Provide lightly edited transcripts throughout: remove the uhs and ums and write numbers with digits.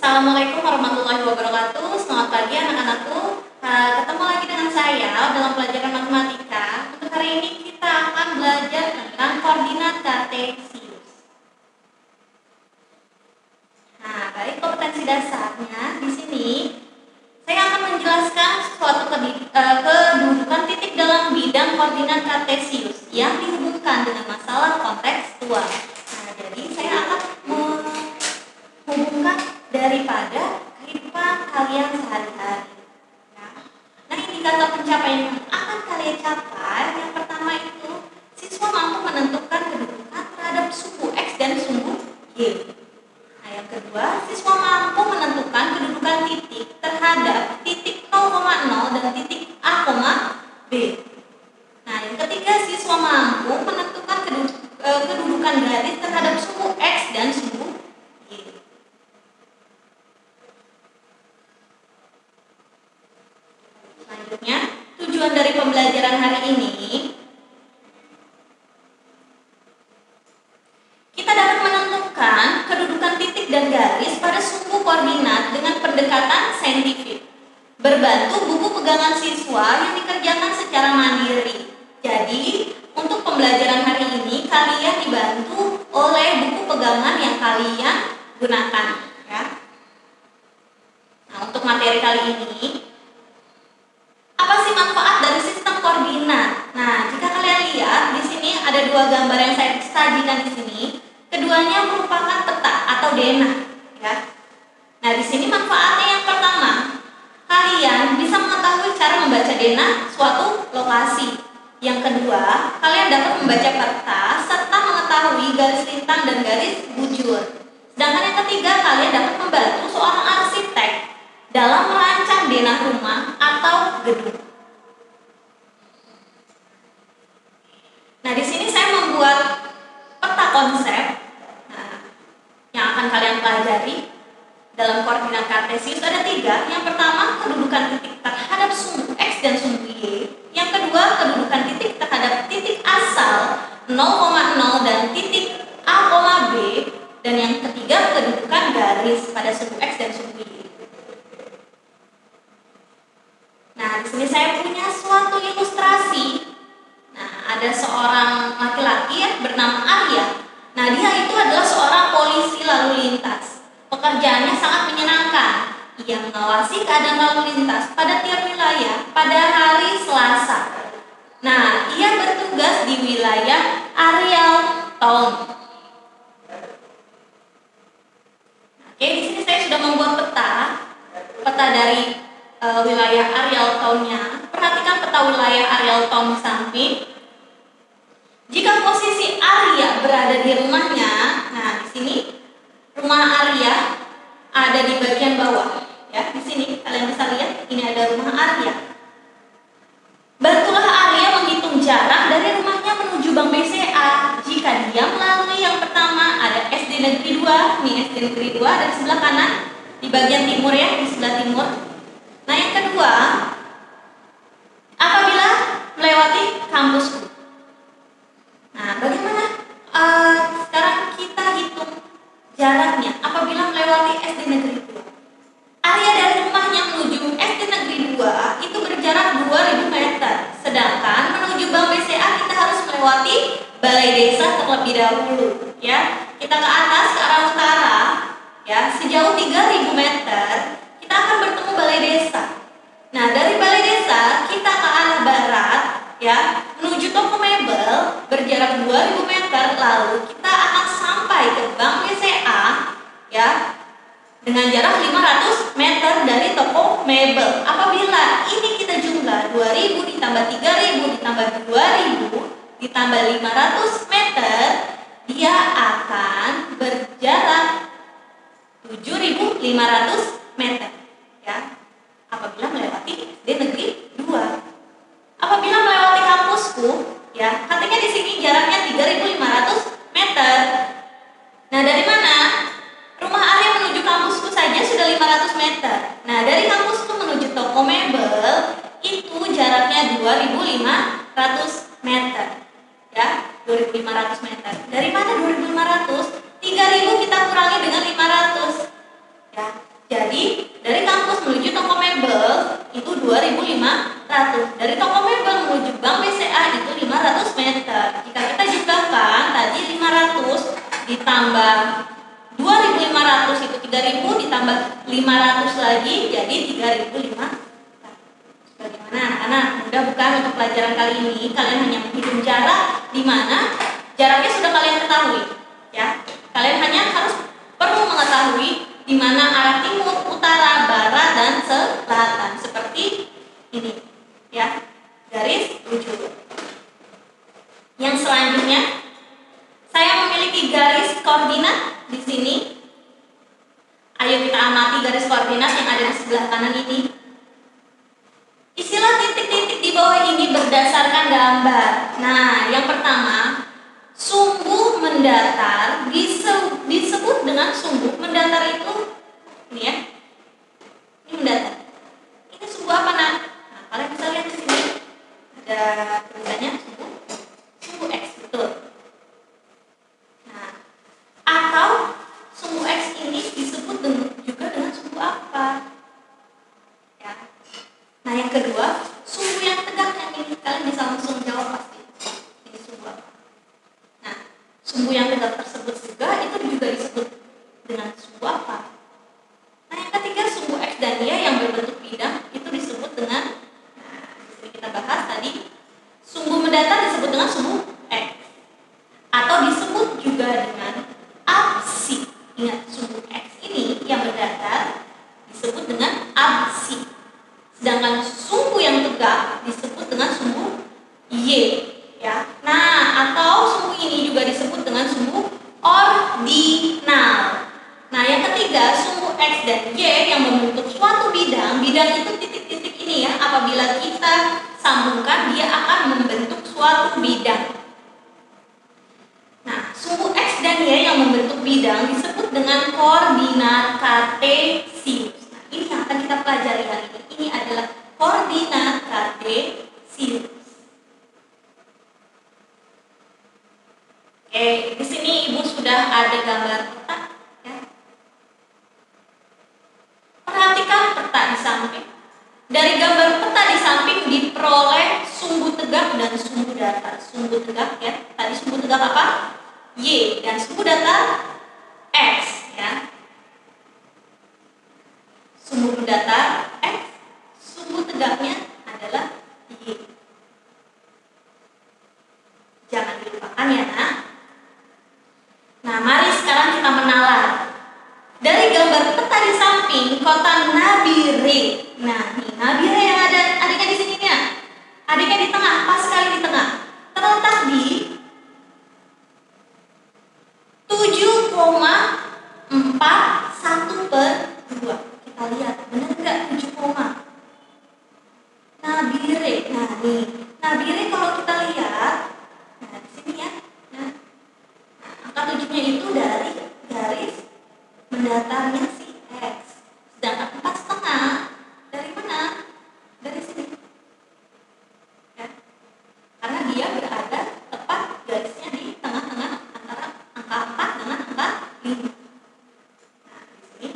Assalamualaikum warahmatullahi wabarakatuh. Selamat pagi anak-anakku. Ketemu lagi dengan saya dalam pelajaran matematika. Untuk hari ini kita akan belajar tentang koordinat kartesius. Nah, baik, kompetensi dasarnya di sini saya akan menjelaskan suatu kedudukan titik dalam bidang koordinat kartesius yang dihubungkan dengan masalah kontekstual. Nah, jadi saya akan menghubungkan daripada kehidupan kalian sehari-hari. Nah, indikator pencapaian yang akan kalian capai, yang pertama itu siswa mampu menentukan kedudukan terhadap suku X dan suku Y. Nah, yang kedua, siswa mampu menentukan kedudukan titik terhadap titik 0,0 dan titik A, B. Nah, yang ketiga, siswa mampu menentukan kedudukan garis terhadap suku X dan suku Y. Selanjutnya, tujuan dari pembelajaran hari ini, kita dapat menentukan kedudukan titik dan garis pada suku koordinat dengan pendekatan saintifik, berbantu buku pegangan siswa yang dikerjakan secara mandiri. Jadi, untuk pembelajaran hari ini, kalian dibantu oleh buku pegangan yang kalian gunakan. Ya. Nah, untuk materi kali ini, apa sih manfaat dari sistem koordinat? Nah, jika kalian lihat di sini ada dua gambar yang saya sajikan di sini. Keduanya merupakan peta atau denah, ya. Nah, di sini manfaatnya yang pertama, kalian bisa mengetahui cara membaca denah suatu lokasi. Yang kedua, kalian dapat membaca peta serta mengetahui garis lintang dan garis bujur. Sedangkan yang ketiga, kalian dapat membantu seorang arsitek dalam merancang denah rumah atau gedung. Nah, di sini saya membuat peta konsep yang akan kalian pelajari dalam koordinat kartesius. Ada tiga. Yang pertama, kedudukan titik terhadap sumbu X dan sumbu Y. Yang kedua, kedudukan titik terhadap titik asal 0,0 dan titik A, B. Dan yang ketiga, kedudukan garis pada sumbu X dan sumbu Y. Nah, di sini saya punya suatu ilustrasi. Nah, ada seorang laki-laki bernama Arya. Nah, dia itu adalah seorang polisi lalu lintas. Pekerjaannya sangat menyenangkan. Ia mengawasi keadaan lalu lintas pada tiap wilayah pada hari Selasa. Nah, ia bertugas di wilayah Ariel Town. Oke, di sini saya sudah membuat peta dari wilayah Ariel Town-nya. Perhatikan peta wilayah Ariel Town di samping. Jika posisi Arya berada di rumahnya, nah di sini rumah Arya ada di bagian bawah. Ya, di sini kalian bisa lihat, ini ada rumah Arya. Bantulah Arya menghitung jarak dari rumahnya menuju Bank BCA. Jika dia melalui yang pertama ada SD Negeri 2, nih SD Negeri 2 ada di sebelah kanan, di bagian timur ya, di sebelah timur. Nah, yang kedua, apabila melewati kampusku. Nah, bagaimana sekarang kita hitung jaraknya apabila melewati SD Negeri 2. Area dari rumahnya menuju SD Negeri 2 itu berjarak 2000 meter. Sedangkan menuju Bank BCA kita harus melewati balai desa terlebih dahulu, ya. Kita ke atas ke arah utara, ya, sejauh 3000 meter kita akan bertemu balai desa. Nah, dari balai desa kita ke arah barat, ya, menuju toko mebel berjarak 2000 meter, lalu kita akan sampai ke Bank BCA, ya, dengan jarak 500 meter dari toko mebel. Apabila ini kita jumlah 2000 ditambah 3000 ditambah 2000 ditambah 500 meter, dia akan berjarak 7500 meter, ya, apabila melewati SD Negeri 2. Apabila melewati kampusku, ya, katanya di sini jaraknya 3500 meter. Nah, dari mana? Rumah Arya menuju kampusku saja sudah 500 meter. Nah, dari kampusku menuju toko mebel itu jaraknya 2500 meter. Ya, 2500 meter. Dari mana 2500? 3000 kita kurangi dengan 500. Ya, 500 itu 3000 ditambah 500 lagi jadi 3500. Bagaimana anak-anak? Mudah bukan untuk pelajaran kali ini? Kalian hanya menghitung jarak di mana jaraknya sudah kalian ketahui, ya. Kalian hanya perlu mengetahui di mana arah timur, utara, barat, dan selatan seperti ini, ya. Garis lurus. Yang selanjutnya, saya memiliki garis koordinat di sini. Ayo kita amati garis koordinat yang ada di sebelah kanan ini. Istilah titik-titik di bawah ini berdasarkan gambar. Nah, yang pertama, sumbu mendatar disebut dengan sumbu mendatar itu ini ya. Ini mendatar. Ini sumbu apa, Nak? Nah, kalian bisa lihat di sini. Ada tulisannya sumbu X, betul. Nah, atau sumbu X ini disebut juga dengan sumbu apa? Ya. Nah, yang kedua, sumbu yang tegak yang ini kalian bisa langsung jawab pasti. Ini sumbu apa? Nah, sumbu yang tegak tersebut juga itu juga disebut dengan sumbu apa? Nah, yang ketiga, sumbu X dan Y yang berbentuk bidang itu disebut dengan, nah, di sini kita bahas tadi, sumbu mendatar disebut dengan sumbu X atau disebut juga dengan absi. Ingat, sumbu X ini yang mendatar disebut dengan absi. Sedangkan sumbu yang tegak disebut dengan sumbu Y, ya. Nah, atau sumbu ini juga disebut dengan sumbu ordinal. Nah, yang ketiga, sumbu X dan Y yang membentuk suatu bidang. Bidang itu titik-titik ini ya. Apabila kita sambungkan, dia akan membentuk suatu bidang. Nah, sumbu X dan Y yang membentuk bidang disebut dengan koordinat kartesius. Nah, ini yang akan kita pelajari hari ini. Ini adalah koordinat kartesius. Oke, di sini Ibu sudah ada gambar peta, ya. Perhatikan peta di samping. Dari gambar peta di samping diperoleh sumbu tegak dan sumbu datar. Sumbu tegak, ya. Tadi sumbu tegak apa? Y, dan sumbu datar X, ya. Sumbu datar X, sumbu tegaknya adalah Y. Jangan dilupakan ya, Nak. Nah, mari sekarang kita menalar. Dari gambar peta di samping kota Nabire. Nah, nih Nabire yang ada adiknya di sini ya. Adiknya di tengah, pas sekali di tengah. Terletak di 7,41/2. Kita lihat, benar nggak 7, Nabire. Nah, nih Nabire kalau kita lihat, nah di sini ya. Nah, angka 7-nya itu dari garis mendatarnya si X. Sedangkan 4,5 dari mana? Dari sini. Ya. Karena dia berada tepat garisnya di tengah-tengah antara angka 4 dengan angka 5. Nah, di sini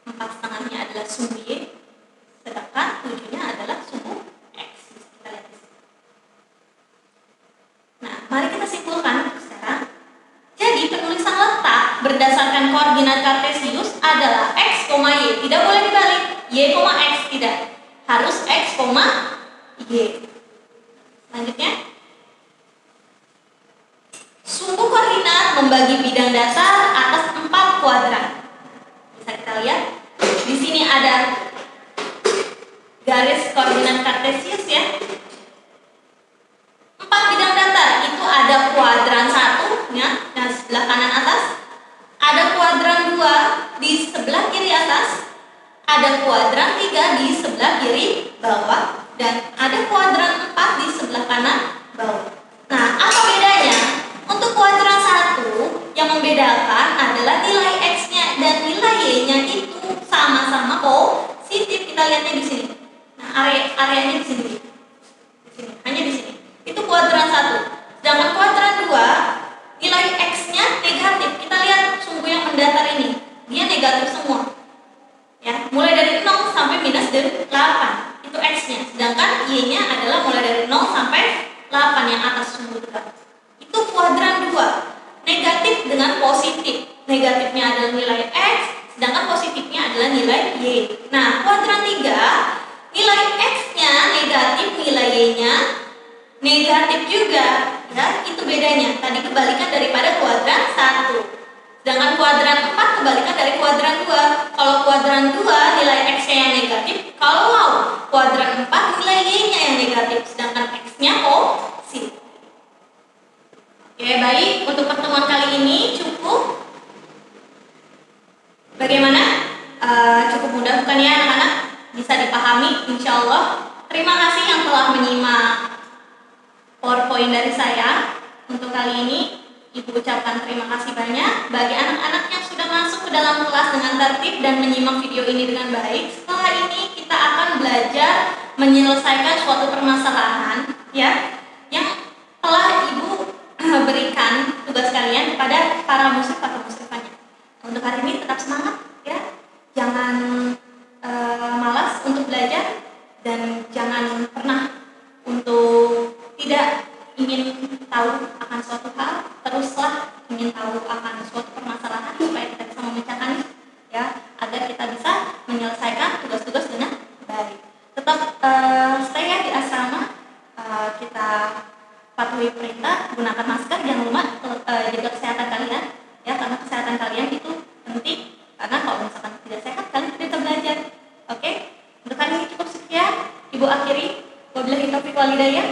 4,5-nya adalah sumbu Y, sedangkan 7-nya adalah sumbu X. Kita lihat di sini. Nah, mari kita simpulkan sekarang. Jadi penulisan letak berdasarkan koordinat kartesius adalah X, Y. Tidak boleh dibalik. Y, X tidak. Harus X, Y. Selanjutnya, sumbu koordinat membagi bidang datar atas 4 kuadran. Bisa kita lihat. Di sini ada garis koordinat kartesius ya. 4 bidang datar itu ada kuadran 1 ya, dan sebelah kanan atas. Ada kuadran 2 di sebelah kiri atas. Ada kuadran 3 di sebelah kiri bawah. Dan ada kuadran 4 di sebelah kanan bawah. Nah, apa bedanya? Untuk kuadran 1 yang membedakan adalah nilai X-nya dan nilai Y-nya itu sama-sama positif. Kita lihatnya di sini. Nah, areanya di sini. Di sini, hanya di sini. Itu kuadran 1. Sedangkan kuadran 2 nilai X-nya negatif. Kita lihat sumbu yang mendatar ini. Dia negatif semua. Ya, mulai dari 0 sampai minus 8. Itu X-nya. Sedangkan Y-nya adalah mulai dari 0 sampai 8 yang atas sumbu tegak. Itu kuadran 2. Negatif dengan positif. Negatifnya adalah nilai nilai Y. Nah, kuadran 3, nilai X-nya negatif, nilai Y-nya negatif juga. Ya, itu bedanya. Tadi kebalikan daripada kuadran 1. Sedangkan kuadran 4 kebalikan dari kuadran 2. Kalau kuadran 2 nilai X-nya yang negatif, kalau kuadran 4 nilai Y-nya yang negatif, sedangkan X-nya positif. Oke, baik. Untuk pertemuan kali ini cukup. Bagaimana? Cukup mudah bukan ya anak-anak? Bisa dipahami insya Allah. Terima kasih yang telah menyimak PowerPoint dari saya. Untuk kali ini Ibu ucapkan terima kasih banyak bagi anak-anak yang sudah masuk ke dalam kelas dengan tertib dan menyimak video ini dengan baik. Setelah ini kita akan belajar menyelesaikan suatu permasalahan ya yang telah Ibu berikan tugas kalian kepada para muslim atau muslimannya. Untuk hari ini tetap semangat ya, jangan malas untuk belajar dan jangan pernah untuk tidak ingin tahu akan suatu hal, teruslah ingin tahu akan suatu permasalahan supaya kita bisa memecahkannya ya, agar kita bisa menyelesaikan tugas-tugas dengan baik. Tetap stay ya di asrama, kita patuhi perintah, gunakan masker, jangan lupa jaga kesehatan kalian ya, karena kesehatan kalian itu penting, karena kalau misalkan tidak sehat kalian tidak bisa belajar. Oke, untuk kali ini cukup sekian, Ibu akhiri. Wabillahi taufiq walhidayah.